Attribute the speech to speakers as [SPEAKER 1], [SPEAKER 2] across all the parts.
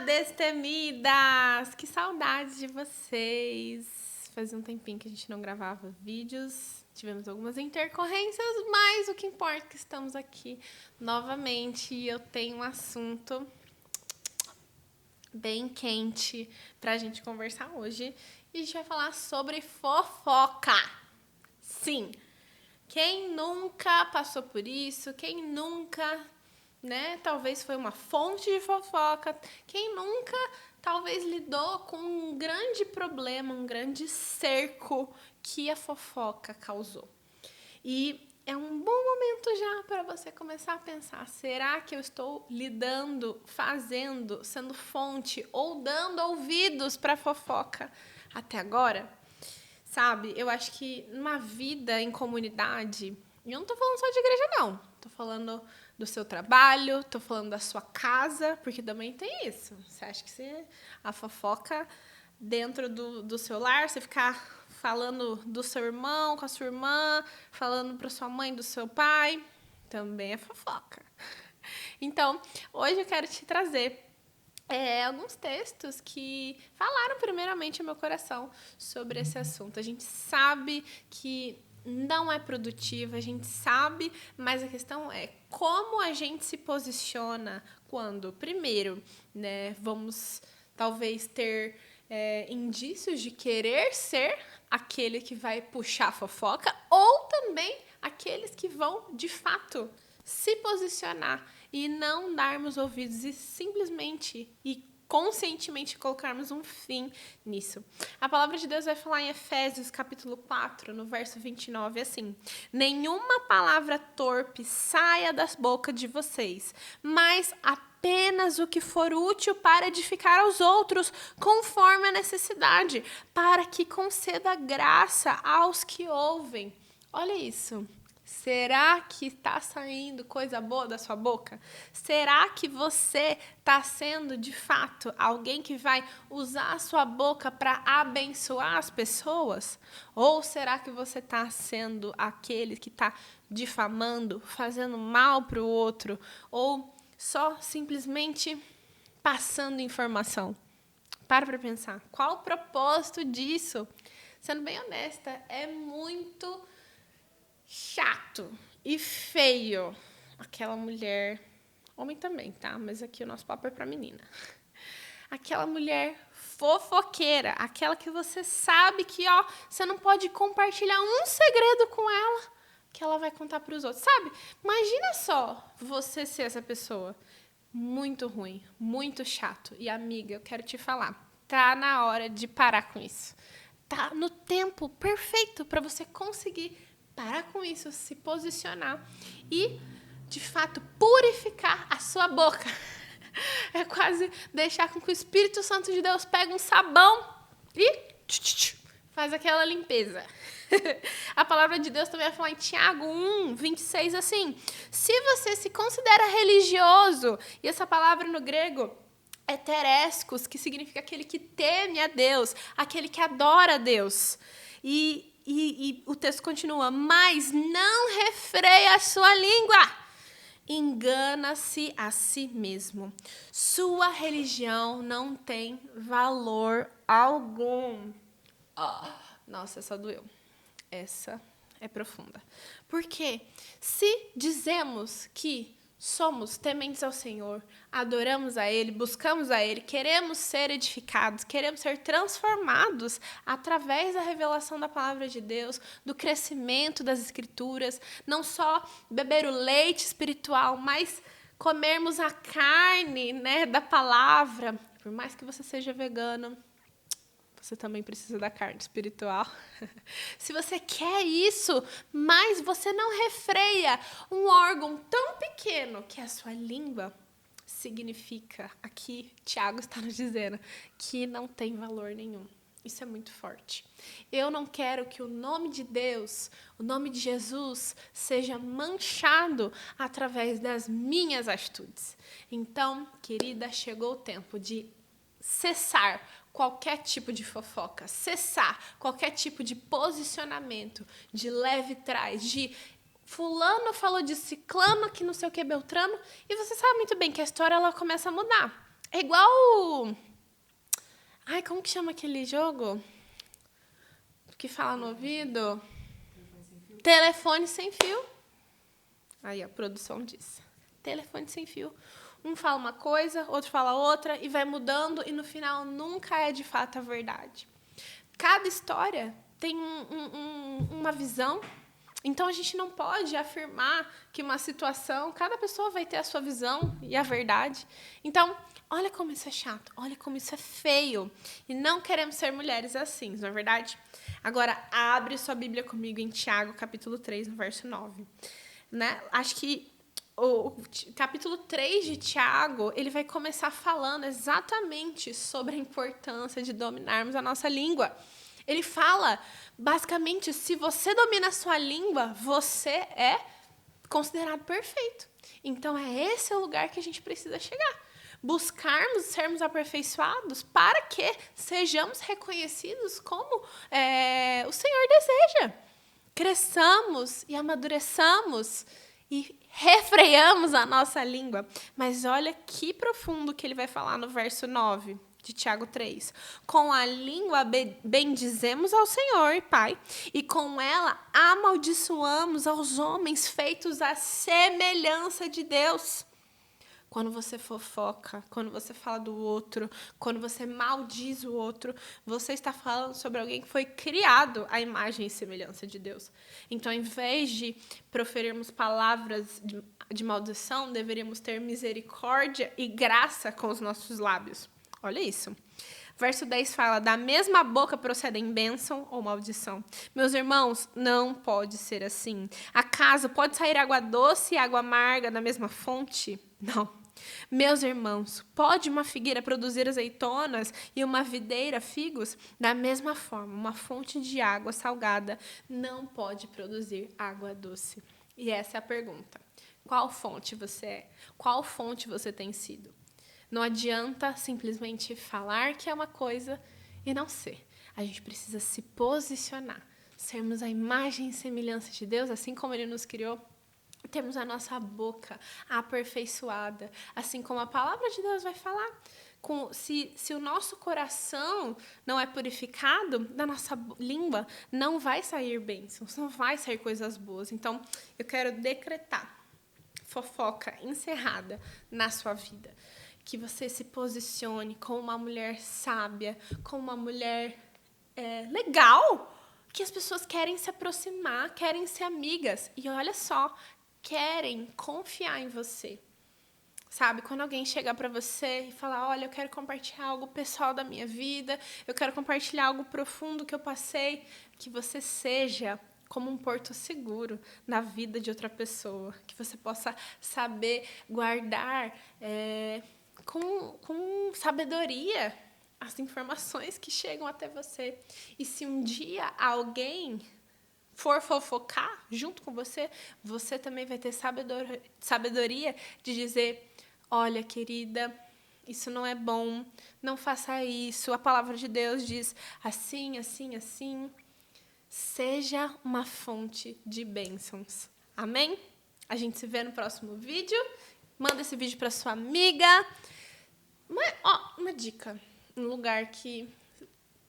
[SPEAKER 1] destemidas! Que saudade de vocês! Fazia um tempinho que a gente não gravava vídeos, tivemos algumas intercorrências, mas o que importa é que estamos aqui novamente e eu tenho um assunto bem quente pra gente conversar hoje. E a gente vai falar sobre fofoca. Sim, quem nunca passou por isso? Quem nunca, talvez foi uma fonte de fofoca? Quem nunca, talvez, lidou com um grande problema, um grande cerco que a fofoca causou? E é um bom momento já para você começar a pensar, será que eu estou lidando, fazendo, sendo fonte ou dando ouvidos para fofoca até agora? Sabe, eu acho que numa vida em comunidade, e eu não tô falando só de igreja, não. Tô falando do seu trabalho, tô falando da sua casa, porque também tem isso. Você acha que a fofoca dentro do seu lar, você ficar falando do seu irmão com a sua irmã, falando pra sua mãe do seu pai, também é fofoca. Então, hoje eu quero te trazer alguns textos que falaram primeiramente ao meu coração sobre esse assunto. A gente sabe que não é produtivo, a gente sabe, mas a questão é como a gente se posiciona quando, primeiro, vamos talvez ter indícios de querer ser aquele que vai puxar a fofoca ou também aqueles que vão, de fato, se posicionar e não darmos ouvidos e simplesmente e conscientemente colocarmos um fim nisso. A palavra de Deus vai falar em Efésios capítulo 4, no verso 29, assim: nenhuma palavra torpe saia das bocas de vocês, mas apenas o que for útil para edificar aos outros, conforme a necessidade, para que conceda graça aos que ouvem. Olha isso. Será que está saindo coisa boa da sua boca? Será que você está sendo, de fato, alguém que vai usar a sua boca para abençoar as pessoas? Ou será que você está sendo aquele que está difamando, fazendo mal para o outro? Ou só simplesmente passando informação? Para pensar. Qual o propósito disso? Sendo bem honesta, é muito chato e feio aquela mulher, homem também, tá? Mas aqui o nosso papo é pra menina. Aquela mulher fofoqueira, aquela que você sabe que, você não pode compartilhar um segredo com ela, que ela vai contar pros outros, sabe? Imagina só você ser essa pessoa. Muito ruim, muito chato. E, amiga, eu quero te falar, tá na hora de parar com isso. Tá no tempo perfeito para você conseguir parar com isso, se posicionar e, de fato, purificar a sua boca. É quase deixar com que o Espírito Santo de Deus pegue um sabão e faz aquela limpeza. A palavra de Deus também vai falar em Tiago 1, 26, assim: se você se considera religioso, e essa palavra no grego é tereskos, que significa aquele que teme a Deus, aquele que adora a Deus. E o texto continua: mas não refreia a sua língua, engana-se a si mesmo. Sua religião não tem valor algum. Nossa, essa doeu. Essa é profunda. Porque se dizemos que somos tementes ao Senhor, adoramos a Ele, buscamos a Ele, queremos ser edificados, queremos ser transformados através da revelação da palavra de Deus, do crescimento das Escrituras, não só beber o leite espiritual, mas comermos a carne, da palavra. Por mais que você seja vegano, você também precisa da carne espiritual. Se você quer isso, mas você não refreia um órgão tão pequeno que é a sua língua, significa, aqui Tiago está nos dizendo, que não tem valor nenhum. Isso é muito forte. Eu não quero que o nome de Deus, o nome de Jesus, seja manchado através das minhas atitudes. Então, querida, chegou o tempo de cessar qualquer tipo de fofoca, cessar qualquer tipo de posicionamento, de leve trás, de fulano falou de ciclano que não sei o que, beltrano, e você sabe muito bem que a história ela começa a mudar. É igual... Ai, como que chama aquele jogo? Que fala no ouvido? Telefone sem fio. Aí a produção diz. Telefone sem fio. Um fala uma coisa, outro fala outra, e vai mudando, e no final nunca é de fato a verdade. Cada história tem uma visão, então a gente não pode afirmar que uma situação, cada pessoa vai ter a sua visão e a verdade. Então, olha como isso é chato, olha como isso é feio. E não queremos ser mulheres assim, não é verdade? Agora, abre sua Bíblia comigo em Tiago, capítulo 3, no verso 9. Né? Acho que o capítulo 3 de Tiago, ele vai começar falando exatamente sobre a importância de dominarmos a nossa língua. Ele fala, basicamente, se você domina a sua língua, você é considerado perfeito. Então, é esse o lugar que a gente precisa chegar. Buscarmos sermos aperfeiçoados para que sejamos reconhecidos como o Senhor deseja. Cresçamos e amadureçamos e refreamos a nossa língua. Mas olha que profundo que ele vai falar no verso 9 de Tiago 3. Com a língua bendizemos ao Senhor, Pai, e com ela amaldiçoamos aos homens feitos à semelhança de Deus. Quando você fofoca, quando você fala do outro, quando você maldiz o outro, você está falando sobre alguém que foi criado à imagem e semelhança de Deus. Então, ao invés de proferirmos palavras de maldição, deveríamos ter misericórdia e graça com os nossos lábios. Olha isso. Verso 10 fala, da mesma boca procedem bênção ou maldição. Meus irmãos, não pode ser assim. Acaso pode sair água doce e água amarga da mesma fonte? Não. Meus irmãos, pode uma figueira produzir azeitonas e uma videira figos? Da mesma forma, uma fonte de água salgada não pode produzir água doce. E essa é a pergunta. Qual fonte você é? Qual fonte você tem sido? Não adianta simplesmente falar que é uma coisa e não ser. A gente precisa se posicionar, sermos a imagem e semelhança de Deus, assim como Ele nos criou. Temos a nossa boca aperfeiçoada, assim como a palavra de Deus vai falar. Se o nosso coração não é purificado, da nossa língua não vai sair bênçãos, não vai sair coisas boas. Então, eu quero decretar fofoca encerrada na sua vida. Que você se posicione como uma mulher sábia, como uma mulher legal, que as pessoas querem se aproximar, querem ser amigas. E olha só, querem confiar em você. Sabe, quando alguém chegar para você e falar, olha, eu quero compartilhar algo pessoal da minha vida, eu quero compartilhar algo profundo que eu passei, que você seja como um porto seguro na vida de outra pessoa, que você possa saber guardar com sabedoria as informações que chegam até você. E se um dia alguém for fofocar junto com você, você também vai ter sabedoria de dizer, olha, querida, isso não é bom, não faça isso, a palavra de Deus diz assim, assim, assim. Seja uma fonte de bênçãos. Amém? A gente se vê no próximo vídeo. Manda esse vídeo para sua amiga. Uma dica. Um lugar que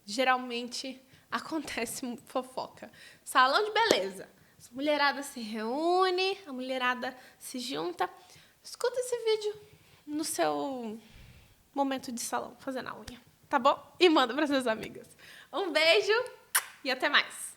[SPEAKER 1] geralmente acontece fofoca. Salão de beleza. As mulheradas se reúnem, a mulherada se junta. Escuta esse vídeo no seu momento de salão, fazendo a unha. Tá bom? E manda para suas amigas. Um beijo e até mais.